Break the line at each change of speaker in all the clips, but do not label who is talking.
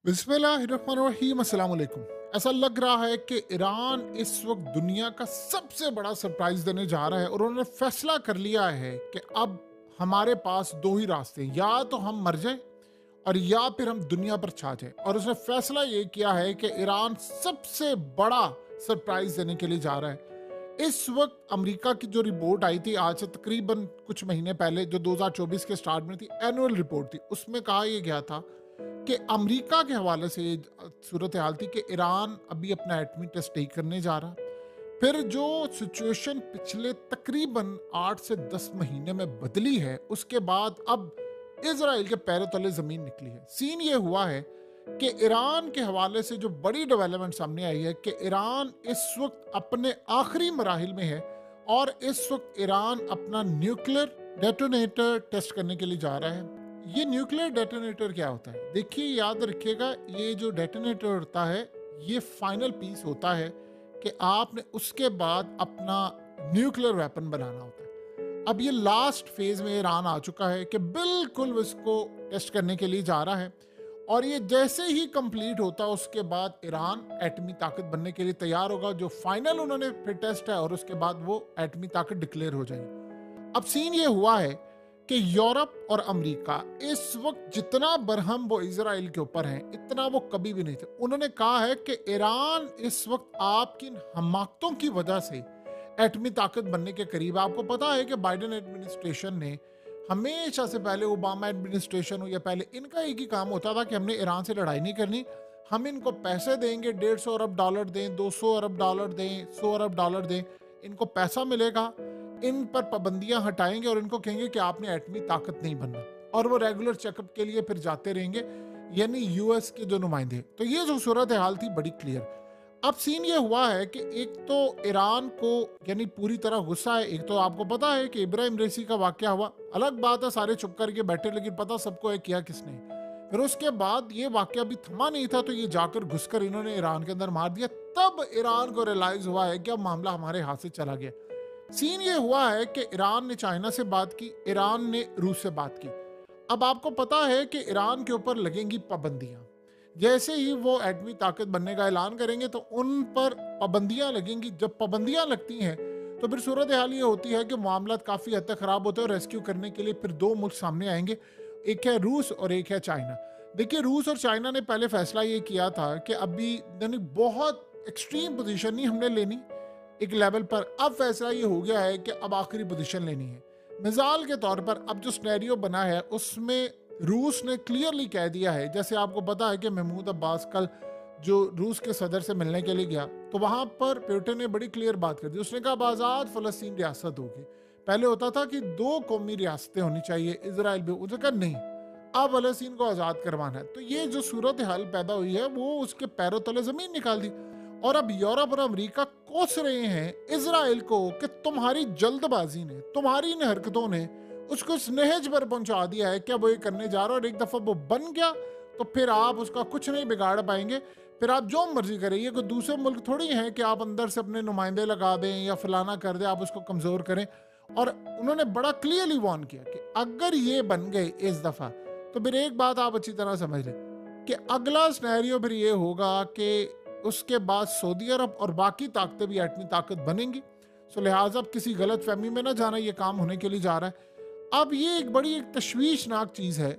बिस्मिल्लाहिर्रहमानिर्रहीम, अस्सलाम वालेकुम। ऐसा लग रहा है कि ईरान इस वक्त दुनिया का सबसे बड़ा सरप्राइज देने जा रहा है और उन्होंने फैसला कर लिया है कि अब हमारे पास दो ही रास्ते हैं, या तो हम मर जाएं और या फिर हम दुनिया पर छा जाएं। और उसने फैसला ये किया है कि ईरान सबसे बड़ा सरप्राइज देने के लिए जा रहा है। इस वक्त अमेरिका की जो रिपोर्ट आई थी आज से तकरीबन कुछ महीने पहले, जो 2024 के स्टार्ट में थी, एनुअल रिपोर्ट थी, उसमें कहा यह गया था कि अमेरिका के हवाले से ये सूरत हाल थी कि ईरान अभी अपना एटमी टेस्ट नहीं करने जा रहा। फिर जो सिचुएशन पिछले तकरीबन 8 से 10 महीने में बदली है, उसके बाद अब इजराइल के पैरों तले जमीन निकली है। सीन ये हुआ है कि ईरान के हवाले से जो बड़ी डेवलपमेंट सामने आई है कि ईरान इस वक्त अपने आखिरी मराहिल में है और इस वक्त ईरान अपना न्यूक्लियर डेटोनेटर टेस्ट करने के लिए जा रहा है। ये न्यूक्लियर डेटोनेटर क्या होता है? देखिए, याद रखिएगा, ये जो डेटोनेटर होता है ये फाइनल पीस होता है कि आपने उसके बाद अपना न्यूक्लियर वेपन बनाना होता है। अब ये लास्ट फेज में ईरान आ चुका है कि बिल्कुल इसको टेस्ट करने के लिए जा रहा है और ये जैसे ही कंप्लीट होता है उसके बाद ईरान एटमी ताकत बनने के लिए तैयार होगा। जो फाइनल उन्होंने फिर टेस्ट है और उसके बाद वो एटमी ताकत डिक्लेयर हो जाएगी। अब सीन ये हुआ है कि यूरोप और अमेरिका इस वक्त जितना बरहम वो इजराइल के ऊपर हैं, इतना वो कभी भी नहीं थे। उन्होंने कहा है कि ईरान इस वक्त आपकी हमाकतों की वजह से एटमी ताकत बनने के करीब। आपको पता है कि बाइडेन एडमिनिस्ट्रेशन ने हमेशा से, पहले ओबामा एडमिनिस्ट्रेशन हो या पहले, इनका एक ही काम होता था कि हमने ईरान से लड़ाई नहीं करनी, हम इनको पैसे देंगे, 150 अरब डॉलर दें, 200 अरब डॉलर दें, 100 अरब डॉलर दें, इनको पैसा मिलेगा, इन पर पाबंदियां हटाएंगे और इनको कहेंगे कि आपने एटमी ताकत नहीं बनना, और वो रेगुलर चेकअप के लिए फिर जाते रहेंगे, यानी यूएस के जो नुमाइंदे। तो ये जो सूरत हाल थी बड़ी क्लियर। अब सीन ये हुआ है कि एक तो ईरान को यानी पूरी तरह गुस्सा है। एक तो आपको पता है कि इब्राहिम रेसी का वाकया हुआ, अलग बात है सारे चुप करके बैठे, लेकिन पता सबको है किया किसने। फिर उसके बाद ये वाकया भी थमा नहीं था, तो ये जाकर घुसकर इन्होंने ईरान के अंदर मार दिया। तब ईरान को रियलाइज हुआ है कि अब मामला हमारे हाथ से चला गया। सीन ये हुआ है कि ईरान ने चाइना से बात की, ईरान ने रूस से बात की। अब आपको पता है कि ईरान के ऊपर लगेंगी पाबंदियां। जैसे ही वो एटमी ताकत बनने का ऐलान करेंगे तो उन पर पाबंदियां लगेंगी। जब पाबंदियां लगती हैं तो फिर सूरत हाल ये होती है कि मामला काफ़ी हद तक ख़राब होते हैं और रेस्क्यू करने के लिए फिर दो मुल्क सामने आएंगे, एक है रूस और एक है चाइना। देखिए, रूस और चाइना ने पहले फैसला ये किया था कि अभी यानी बहुत एक्सट्रीम पोजीशन नहीं हमने लेनी एक लेवल पर। अब फैसला ये हो गया है कि अब आखिरी पोजीशन लेनी है। मिसाल के तौर पर अब जो सिनेरियो बना है उसमें रूस ने क्लियरली कह दिया है, जैसे आपको पता है कि महमूद अब्बास कल जो रूस के सदर से मिलने के लिए गया तो वहां पर पुतिन ने बड़ी क्लियर बात कर दी। उसने कहा अब आज़ाद फ़लस्तीन रियासत होगी। पहले होता था कि दो कौमी रियासतें होनी चाहिए, इसराइल भी, उसने कहा नहीं, अब फ़लस्तीन को आज़ाद करवाना है। तो ये जो सूरत हाल पैदा हुई है वो उसके पैरों तले ज़मीन निकाल दी। और अब यूरोप और अमेरिका कोस रहे हैं इसराइल को कि तुम्हारी जल्दबाजी ने, तुम्हारी इन हरकतों ने उसको इस नहज पर पहुंचा दिया है कि वो ये करने जा रहा है और एक दफा वो बन गया तो फिर आप उसका कुछ नहीं बिगाड़ पाएंगे। फिर आप जो मर्जी करें, ये कोई दूसरे मुल्क थोड़ी है कि आप अंदर से अपने नुमाइंदे लगा दें या फलाना कर दें, आप उसको कमजोर करें। और उन्होंने बड़ा क्लियरली वार्न किया कि अगर ये बन गए इस दफा तो फिर एक बात आप अच्छी तरह समझ लें कि अगला सिनेरियो फिर ये होगा कि उसके बाद सऊदी अरब और बाकी ताकतें भी एटमी ताकत बनेंगी। सो लिहाजा किसी गलत फहमी में ना जाना, ये काम होने के लिए जा रहा है। अब ये एक बड़ी एक तशवीशनाक चीज़ है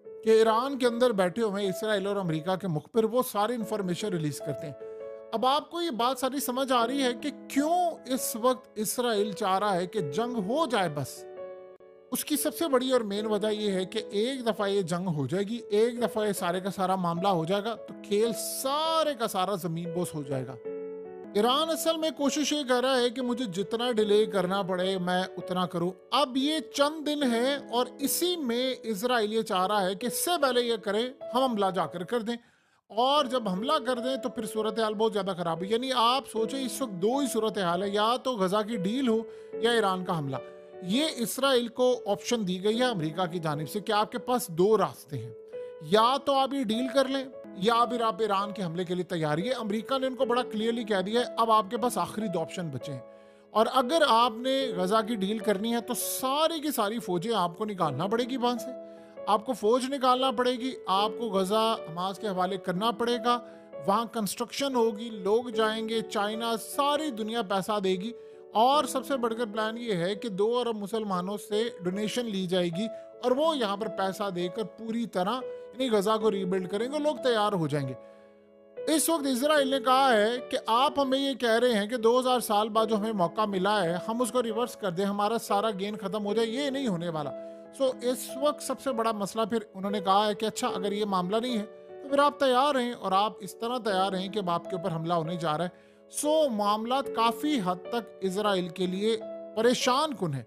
कि ईरान के अंदर बैठे हुए इसराइल और अमेरिका के मुखबिर वो सारी इंफॉर्मेशन रिलीज करते हैं। अब आपको ये बात सारी समझ आ रही है कि क्यों इस वक्त इसराइल चाह रहा है कि जंग हो जाए बस। उसकी सबसे बड़ी और मेन वजह यह है कि एक दफ़ा ये जंग हो जाएगी, एक दफ़ा ये सारे का सारा मामला हो जाएगा तो खेल सारे का सारा ज़मीन बोस हो जाएगा। ईरान असल में कोशिश ये कर रहा है कि मुझे जितना डिले करना पड़े मैं उतना करूं। अब ये चंद दिन है और इसी में इजराइल ये चाह रहा है कि इससे पहले ये करें हम हमला जाकर कर दें, और जब हमला कर दें तो फिर सूरत हाल बहुत ज़्यादा ख़राब है। यानी आप सोचें इस वक्त दो ही सूरत हाल है, या तो गजा की डील हो या ईरान का हमला। ये इसराइल को ऑप्शन दी गई है अमेरिका की जानिब से कि आपके पास दो रास्ते हैं, या तो आप ये डील कर लें या फिर आप ईरान के हमले के लिए तैयार है। अमेरिका ने उनको बड़ा क्लियरली कह दिया है अब आपके पास आखिरी दो ऑप्शन बचे हैं, और अगर आपने गजा की डील करनी है तो सारी की सारी फौजें आपको निकालना पड़ेगी वहां से। आपको फौज निकालना पड़ेगी, आपको गजा हमास के हवाले करना पड़ेगा, वहाँ कंस्ट्रक्शन होगी, लोग जाएंगे, चाइना सारी दुनिया पैसा देगी। और सबसे बढ़कर प्लान ये है कि 2 अरब मुसलमानों से डोनेशन ली जाएगी और वो यहाँ पर पैसा देकर पूरी तरह यानी गजा को रीबिल्ड करेंगे, लोग तैयार हो जाएंगे। इस वक्त इजराइल ने कहा है कि आप हमें ये कह रहे हैं कि 2000 साल बाद जो हमें मौका मिला है हम उसको रिवर्स कर दें, हमारा सारा गेन खत्म हो जाए, ये नहीं होने वाला। इस वक्त सबसे बड़ा मसला फिर उन्होंने कहा है कि अच्छा अगर ये मामला नहीं है तो फिर आप तैयार हैं और आप इस तरह तैयार हैं कि अब आपके ऊपर हमला होने जा रहा है। मामला काफ़ी हद तक इजराइल के लिए परेशान कुन है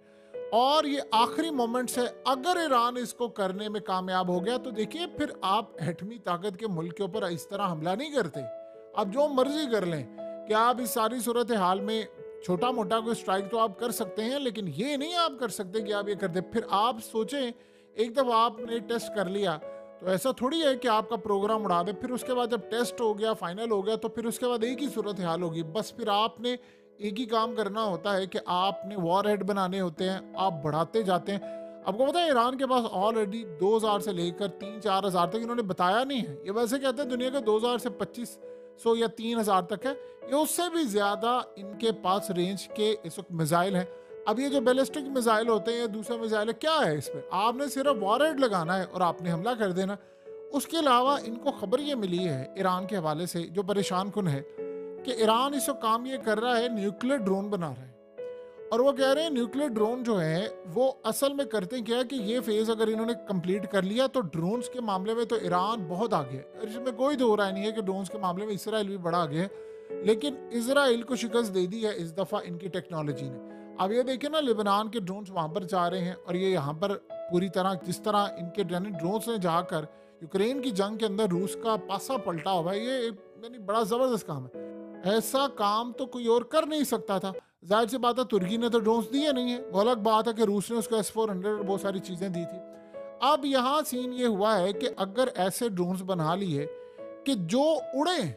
और ये आखिरी मोमेंट्स है। अगर ईरान इसको करने में कामयाब हो गया तो देखिए फिर आप एटमी ताकत के मुल्क के ऊपर इस तरह हमला नहीं करते, आप जो मर्जी कर लें कि आप इस सारी सूरत हाल में छोटा मोटा कोई स्ट्राइक तो आप कर सकते हैं, लेकिन ये नहीं आप कर सकते कि आप ये कर दे। फिर आप सोचें एक दफ़ा आपने टेस्ट कर लिया तो ऐसा थोड़ी है कि आपका प्रोग्राम उड़ा दे, फिर उसके बाद जब टेस्ट हो गया फाइनल हो गया तो फिर उसके बाद एक ही सूरत हाल होगी। बस फिर आपने एक ही काम करना होता है कि आपने वॉर हेड बनाने होते हैं, आप बढ़ाते जाते हैं। आपको पता है ईरान के पास ऑलरेडी 2000 से लेकर 3-4 हज़ार तक इन्होंने बताया नहीं है, ये वैसे कहते हैं दुनिया के 2000 से 2500 या 3000 तक है, ये उससे भी ज़्यादा इनके पास रेंज के इस वक्त मिसाइल हैं। अब ये जो बैलिस्टिक मिसाइल होते हैं या दूसरे मिसाइल है, क्या है इस पर? आपने सिर्फ वॉर हेड लगाना है और आपने हमला कर देना। उसके अलावा इनको खबर ये मिली है ईरान के हवाले से जो परेशान कुन है कि ईरान इस वक्त काम ये कर रहा है, न्यूक्लियर ड्रोन बना रहा है। और वो कह रहे हैं न्यूक्लियर ड्रोन जो है वो असल में करते क्या है कि ये फेज अगर इन्होंने कंप्लीट कर लिया तो ड्रोन्स के मामले में तो ईरान बहुत आगे है। इसमें कोई दो राय नहीं है कि ड्रोन्स के मामले में इसराइल भी बड़ा आगे है, लेकिन इसराइल को शिकस्त दे दी है इस दफ़ा इनकी टेक्नोलॉजी ने। अब ये देखिए ना, लेबनान के ड्रोन्स वहाँ पर जा रहे हैं और ये यहाँ पर पूरी तरह जिस तरह इनके ड्रोन्स ने जाकर यूक्रेन की जंग के अंदर रूस का पासा पलटा हुआ है, ये यानी बड़ा ज़बरदस्त काम है। ऐसा काम तो कोई और कर नहीं सकता था। जाहिर सी बात है तुर्की ने तो ड्रोन्स दिए नहीं है, वो अलग बात है कि रूस ने उसको S-400 और बहुत सारी चीज़ें दी थी। अब यहाँ सीन ये हुआ है कि अगर ऐसे ड्रोन्स बना लिए कि जो उड़े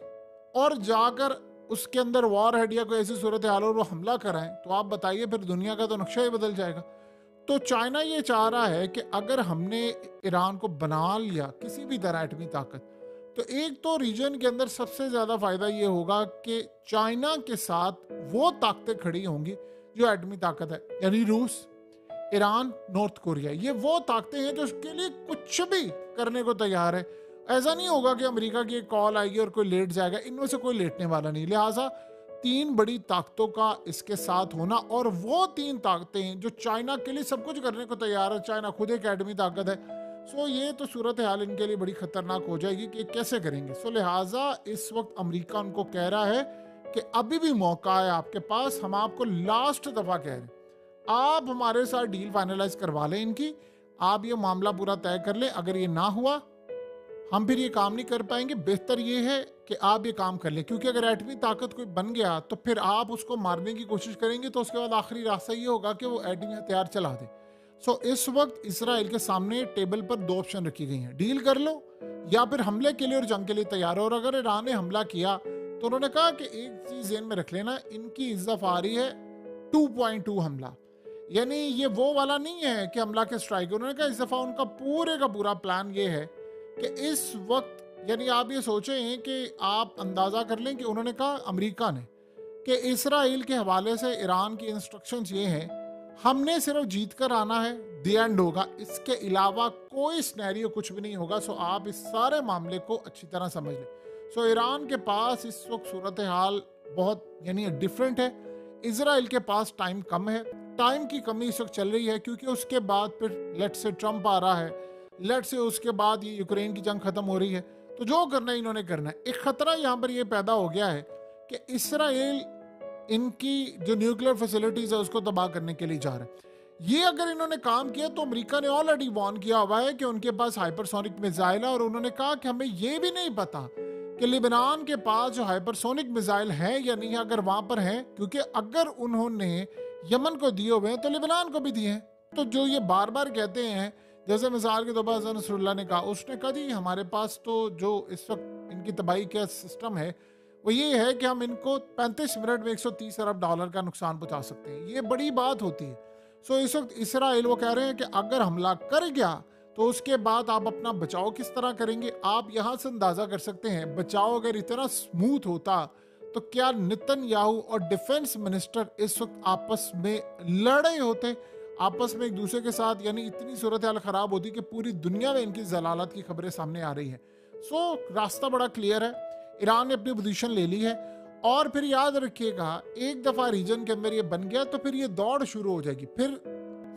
और जाकर उसके अंदर वॉर हेड या कोई ऐसी सूरत हाल और वो हमला कराएं, तो आप बताइए फिर दुनिया का तो नक्शा ही बदल जाएगा। तो चाइना ये चाह रहा है कि अगर हमने ईरान को बना लिया किसी भी तरह एटमी ताकत, तो एक तो रीजन के अंदर सबसे ज़्यादा फायदा ये होगा कि चाइना के साथ वो ताकतें खड़ी होंगी जो एटमी ताकत है, यानी रूस, ईरान, नॉर्थ कोरिया। ये वो ताकतें हैं जो उसके लिए कुछ भी करने को तैयार है। ऐसा नहीं होगा कि अमेरिका की एक कॉल आएगी और कोई लेट जाएगा, इनमें से कोई लेटने वाला नहीं। लिहाजा 3 बड़ी ताकतों का इसके साथ होना, और वो 3 ताकतें हैं जो चाइना के लिए सब कुछ करने को तैयार है। चाइना खुद एक एटमी ताकत है। ये तो सूरत हाल इनके लिए बड़ी खतरनाक हो जाएगी कि कैसे करेंगे। लिहाजा इस वक्त अमेरिका उनको कह रहा है कि अभी भी मौका है आपके पास, हम आपको लास्ट दफ़ा कह रहे हैं आप हमारे साथ डील फाइनलाइज करवा लें इनकी, आप ये मामला पूरा तय कर लें। अगर ये ना हुआ हम फिर ये काम नहीं कर पाएंगे। बेहतर ये है कि आप ये काम कर लें, क्योंकि अगर एटमी ताकत कोई बन गया तो फिर आप उसको मारने की कोशिश करेंगे तो उसके बाद आखिरी रास्ता ये होगा कि वो एटमी हथियार चला दे। इस वक्त इसराइल के सामने टेबल पर 2 ऑप्शन रखी गई हैं, डील कर लो या फिर हमले के लिए और जंग के लिए तैयार हो। और अगर ईरान ने हमला किया तो उन्होंने कहा कि एक चीज ज़हन में रख लेना, इनकी इस दफ़ा आ रही है 2.2 हमला, यानी ये वो वाला नहीं है कि हमला के स्ट्राइक। उन्होंने कहा इस दफ़ा उनका पूरे का पूरा प्लान ये है कि इस वक्त, यानी आप ये सोचें कि आप अंदाज़ा कर लें कि उन्होंने कहा अमेरिका ने कि इसराइल के हवाले से ईरान की इंस्ट्रक्शंस ये हैं, हमने सिर्फ जीत कर आना है, दी एंड होगा, इसके अलावा कोई सिनेरियो कुछ भी नहीं होगा। आप इस सारे मामले को अच्छी तरह समझ लें। ईरान के पास इस वक्त सूरत हाल बहुत यानी डिफरेंट है। इसराइल के पास टाइम कम है, टाइम की कमी इस वक्त चल रही है, क्योंकि उसके बाद फिर लेट से ट्रंप आ रहा है, लेट से उसके बाद ये यूक्रेन की जंग खत्म हो रही है। तो जो करना है इन्होंने करना है। एक खतरा यहाँ पर ये पैदा हो गया है कि इसराइल इनकी जो न्यूक्लियर फैसिलिटीज है उसको तबाह करने के लिए जा रहे हैं। ये अगर इन्होंने काम किया तो अमेरिका ने ऑलरेडी वार्न किया हुआ है कि उनके पास हाइपरसोनिक मिसाइल है, और उन्होंने कहा कि हमें ये भी नहीं पता कि लेबनान के पास जो हाइपरसोनिक मिसाइल है या नहीं है, अगर वहां पर है, क्योंकि अगर उन्होंने यमन को दिए हुए हैं तो लेबनान को भी दिए हैं। तो जो ये बार बार कहते हैं, जैसे मिसाल के तौर पर हसन नसरुल्लाह ने कहा, उसने कहा जी हमारे पास तो जो इस वक्त इनकी तबाही का सिस्टम है वो ये है कि हम इनको 35 मिनट में 130 अरब डॉलर का नुकसान पहुंचा सकते हैं। ये बड़ी बात होती है। इस वक्त इसराइल वो कह रहे हैं कि अगर हमला कर गया तो उसके बाद आप अपना बचाव किस तरह करेंगे, आप यहां से अंदाजा कर सकते हैं। बचाव अगर इतना स्मूथ होता तो क्या नेतन्याहू और डिफेंस मिनिस्टर इस वक्त आपस में लड़े होते, आपस में एक दूसरे के साथ, यानी इतनी सूरत हाल खराब होती कि पूरी दुनिया में इनकी जलालत की खबरें सामने आ रही है। सो रास्ता बड़ा क्लियर है, ईरान ने अपनी पोजीशन ले ली है। और फिर याद रखिएगा, एक दफा रीजन के अंदर ये बन गया तो फिर ये दौड़ शुरू हो जाएगी। फिर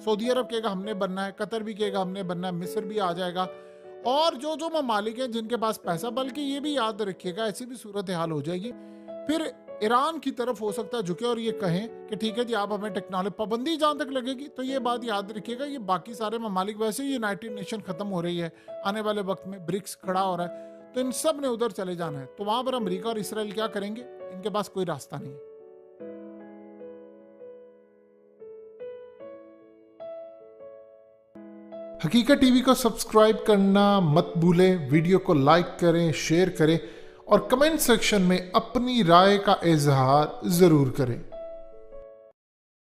सऊदी अरब कहेगा हमने बनना है, कतर भी कहेगा हमने बनना है, मिस्र भी आ जाएगा, और जो जो ममालिक हैं जिनके पास पैसा, बल्कि ये भी याद रखिएगा ऐसी भी सूरत हाल हो जाएगी, फिर ईरान की तरफ हो सकता है झुके और ये कहें कि ठीक है जी आप हमें टेक्नोलॉजी पाबंदी जहां तक लगेगी। तो ये बात याद रखिएगा, ये बाकी सारे ममालिक, वैसे ही यूनाइटेड नेशन खत्म हो रही है आने वाले वक्त में, ब्रिक्स खड़ा हो रहा है, तो इन सब ने उधर चले जाना है। तो वहां पर अमेरिका और इसराइल क्या करेंगे, इनके पास कोई रास्ता नहीं है। हकीकत टीवी को सब्सक्राइब करना मत भूलें, वीडियो को लाइक करें, शेयर करें और कमेंट सेक्शन में अपनी राय का इजहार जरूर करें।